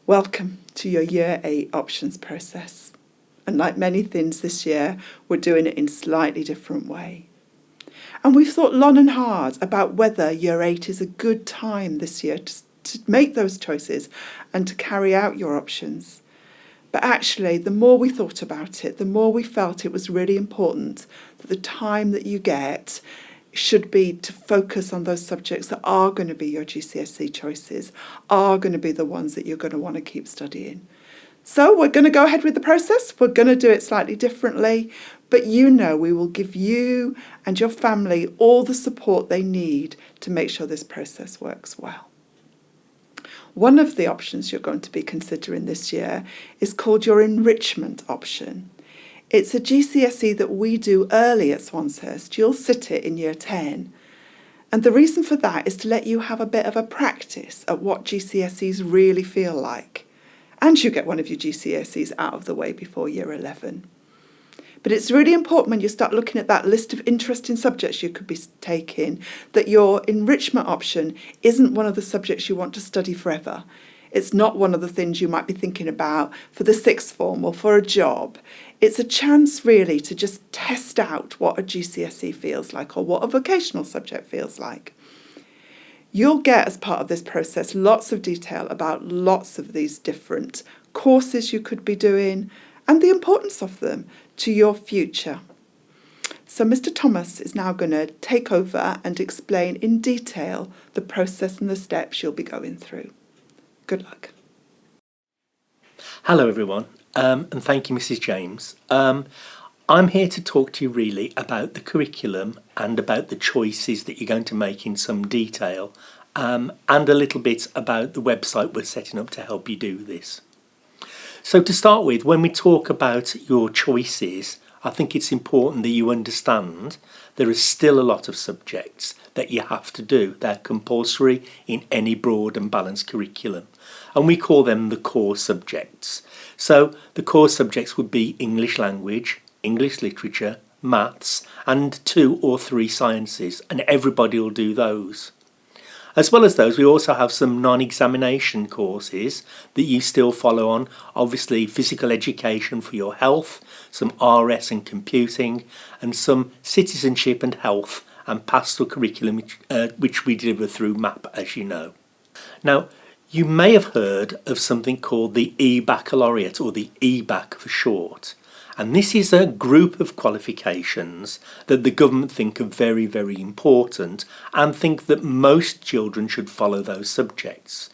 Welcome to your Year 8 options process. And like many things this year, we're doing it in a slightly different way. And we've thought long and hard about whether Year 8 is a good time this year to make those choices and to carry out your options. But actually, the more we thought about it, the more we felt it was really important that the time that you get should be to focus on those subjects that are going to be your GCSE choices, are going to be the ones that you're going to want to keep studying. So we're going to go ahead with the process. We're going to do it slightly differently, but we will give you and your family all the support they need to make sure this process works well. One of the options you're going to be considering this year is called your enrichment option. It's a GCSE that we do early at Swanshurst. You'll sit it in Year 10. And the reason for that is to let you have a bit of a practice at what GCSEs really feel like. And you get one of your GCSEs out of the way before Year 11. But it's really important when you start looking at that list of interesting subjects you could be taking that your enrichment option isn't one of the subjects you want to study forever. It's not one of the things you might be thinking about for the sixth form or for a job. It's a chance really to just test out what a GCSE feels like or what a vocational subject feels like. You'll get, as part of this process, lots of detail about lots of these different courses you could be doing and the importance of them to your future. So Mr. Thomas is now going to take over and explain in detail the process and the steps you'll be going through. Good luck. Hello everyone, and thank you Mrs. James. I'm here to talk to you really about the curriculum and about the choices that you're going to make in some detail, and a little bit about the website we're setting up to help you do this. So to start with, when we talk about your choices, I think it's important that you understand there is still a lot of subjects that you have to do. They're compulsory in any broad and balanced curriculum, and we call them the core subjects. So the core subjects would be English language, English literature, maths, and 2 or 3 sciences, and everybody will do those. As well as those, we also have some non-examination courses that you still follow on. Obviously, physical education for your health, some RS and computing, and some citizenship and health and pastoral curriculum which we deliver through MAP, as you know. Now, you may have heard of something called the E-Baccalaureate, or the EBAC for short. And this is a group of qualifications that the government think are very, very important and think that most children should follow those subjects.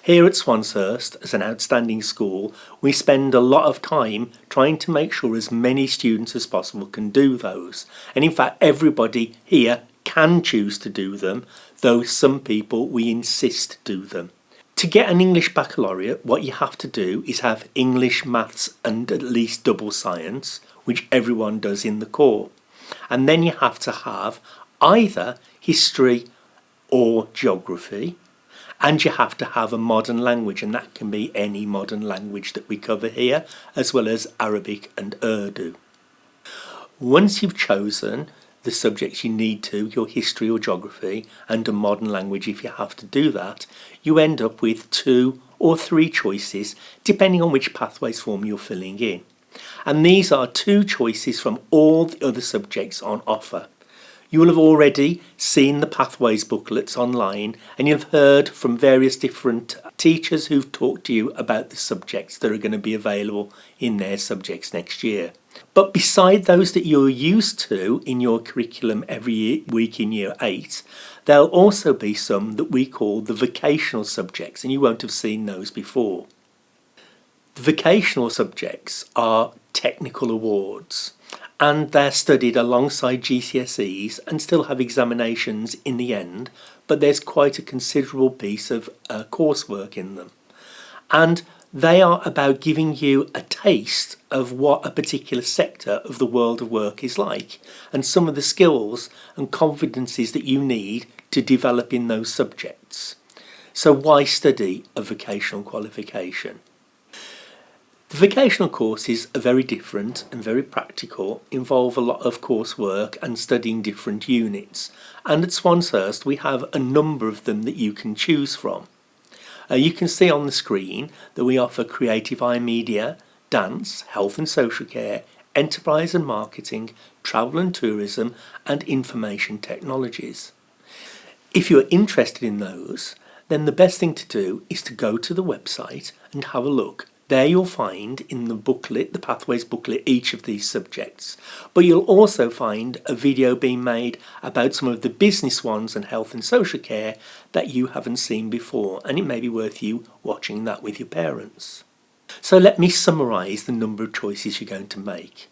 Here at Swanshurst, as an outstanding school, we spend a lot of time trying to make sure as many students as possible can do those. And in fact, everybody here can choose to do them, though some people we insist do them. To get an English baccalaureate, what you have to do is have English, maths and at least double science, which everyone does in the core. And then you have to have either history or geography, and you have to have a modern language, and that can be any modern language that we cover here, as well as Arabic and Urdu. Once you've chosen the subjects you need to, your history or geography, and a modern language if you have to do that, you end up with 2 or 3 choices depending on which pathways form you're filling in. And these are 2 choices from all the other subjects on offer. You will have already seen the pathways booklets online, and you've heard from various different teachers who've talked to you about the subjects that are going to be available in their subjects next year. But beside those that you're used to in your curriculum every week in Year 8, there'll also be some that we call the vocational subjects, and you won't have seen those before. The vocational subjects are technical awards, and they're studied alongside GCSEs and still have examinations in the end, but there's quite a considerable piece of coursework in them. And they are about giving you a taste of what a particular sector of the world of work is like, and some of the skills and confidences that you need to develop in those subjects. So why study a vocational qualification? The vocational courses are very different and very practical, involve a lot of coursework and studying different units, and at Swanshurst we have a number of them that you can choose from. You can see on the screen that we offer creative eye media, dance, health and social care, enterprise and marketing, travel and tourism, and information technologies. If you're interested in those, then the best thing to do is to go to the website and have a look. There you'll find in the booklet, the Pathways booklet, each of these subjects. But you'll also find a video being made about some of the business ones and health and social care that you haven't seen before, and it may be worth you watching that with your parents. So let me summarise the number of choices you're going to make.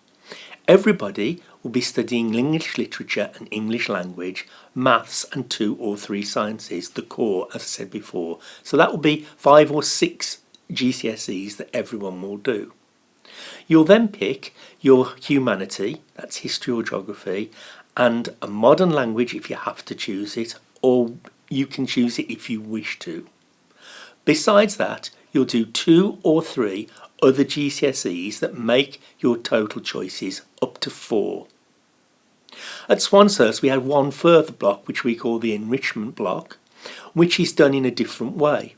Everybody will be studying English literature and English language, maths and 2 or 3 sciences, the core as I said before. So that will be 5 or 6 GCSEs that everyone will do. You'll then pick your humanity, that's history or geography, and a modern language if you have to choose it, or you can choose it if you wish to. Besides that, you'll do 2 or 3 other GCSEs that make your total choices up to 4. At Swanshurst we have one further block which we call the enrichment block, which is done in a different way.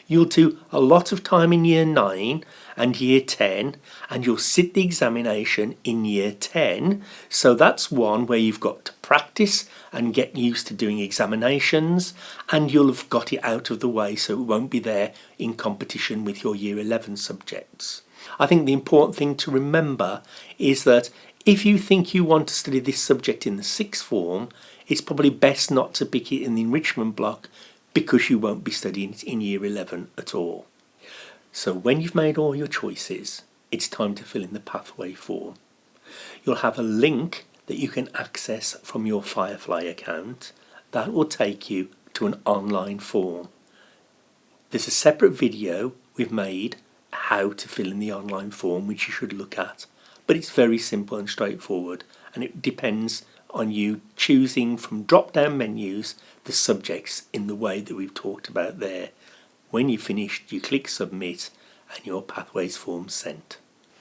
You'll do a lot of time in year 9 and year 10, and you'll sit the examination in year 10. So that's one where you've got to practice and get used to doing examinations, and you'll have got it out of the way so it won't be there in competition with your year 11 subjects. I think the important thing to remember is that if you think you want to study this subject in the 6th form, it's probably best not to pick it in the enrichment block, because you won't be studying it in year 11 at all. So when you've made all your choices, it's time to fill in the pathway form. You'll have a link that you can access from your Firefly account. That will take you to an online form. There's a separate video we've made how to fill in the online form, which you should look at, but it's very simple and straightforward, and it depends on you choosing from drop-down menus the subjects in the way that we've talked about there. When you've finished, you click submit and your pathways form sent.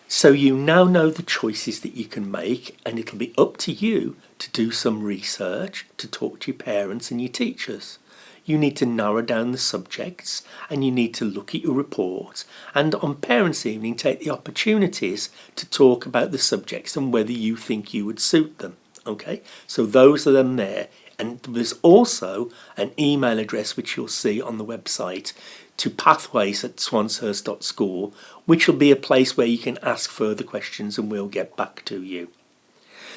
So you now know the choices that you can make, and it'll be up to you to do some research, to talk to your parents and your teachers. You need to narrow down the subjects, and you need to look at your report, and on Parents' Evening take the opportunities to talk about the subjects and whether you think you would suit them. Okay, so those are them there, and there's also an email address which you'll see on the website to pathways@swanshurst.school, which will be a place where you can ask further questions and we'll get back to you.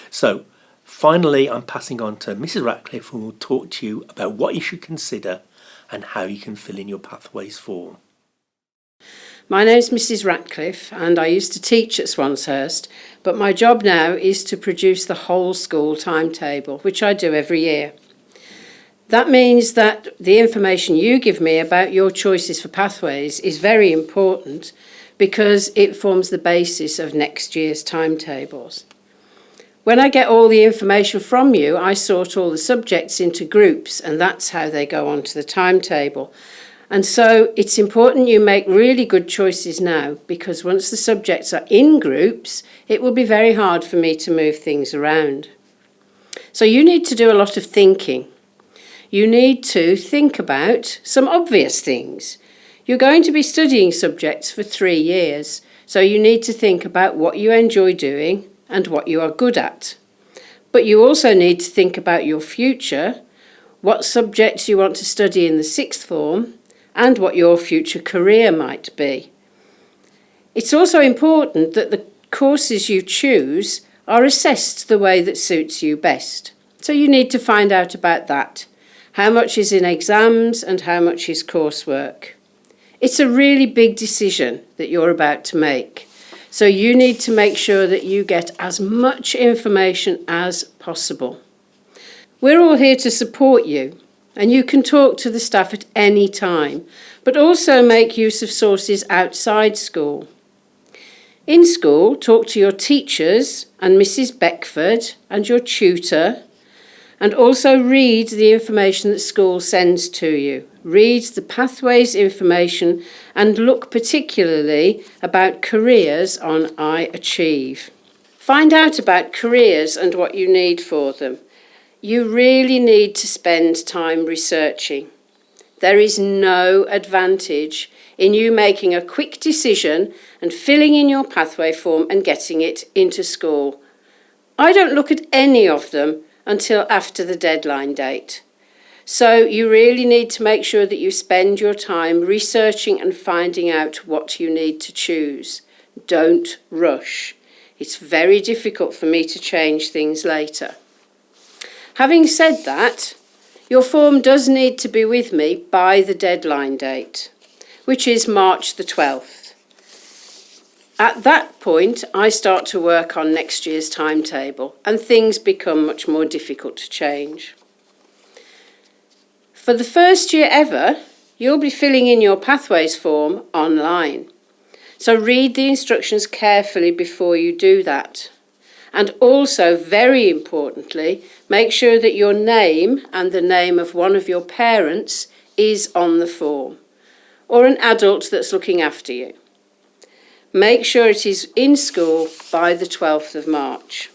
So finally, I'm passing on to Mrs. Ratcliffe, who will talk to you about what you should consider and how you can fill in your pathways form. My name's Mrs. Ratcliffe, and I used to teach at Swanshurst, but my job now is to produce the whole school timetable, which I do every year. That means that the information you give me about your choices for pathways is very important, because it forms the basis of next year's timetables. When I get all the information from you, I sort all the subjects into groups, and that's how they go onto the timetable. And so it's important you make really good choices now, because once the subjects are in groups, it will be very hard for me to move things around. So you need to do a lot of thinking. You need to think about some obvious things. You're going to be studying subjects for 3 years, so you need to think about what you enjoy doing and what you are good at. But you also need to think about your future, what subjects you want to study in the 6th form, and what your future career might be. It's also important that the courses you choose are assessed the way that suits you best. So you need to find out about that. How much is in exams and how much is coursework? It's a really big decision that you're about to make. So you need to make sure that you get as much information as possible. We're all here to support you, and you can talk to the staff at any time, but also make use of sources outside school. In school, talk to your teachers and Mrs. Beckford and your tutor, and also read the information that school sends to you. Read the pathways information and look particularly about careers on iAchieve. Find out about careers and what you need for them. You really need to spend time researching. There is no advantage in you making a quick decision and filling in your pathway form and getting it into school. I don't look at any of them until after the deadline date. So you really need to make sure that you spend your time researching and finding out what you need to choose. Don't rush. It's very difficult for me to change things later. Having said that, your form does need to be with me by the deadline date, which is March the 12th. At that point, I start to work on next year's timetable and things become much more difficult to change. For the first year ever, you'll be filling in your pathways form online. So read the instructions carefully before you do that. And also, very importantly, make sure that your name and the name of one of your parents is on the form, or an adult that's looking after you. Make sure it is in school by the 12th of March.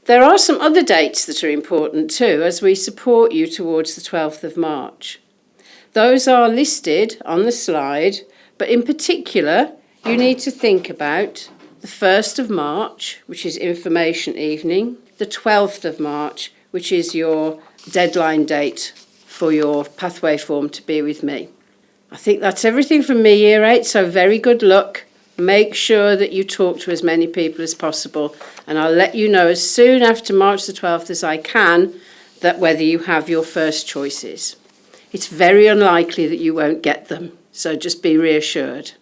There are some other dates that are important too, as we support you towards the 12th of March. Those are listed on the slide, but in particular, you need to think about the 1st of March, which is information evening, the 12th of March, which is your deadline date for your pathway form to be with me. I think that's everything from me, Year 8, so very good luck. Make sure that you talk to as many people as possible, and I'll let you know as soon after March the 12th as I can that whether you have your first choices. It's very unlikely that you won't get them, so just be reassured.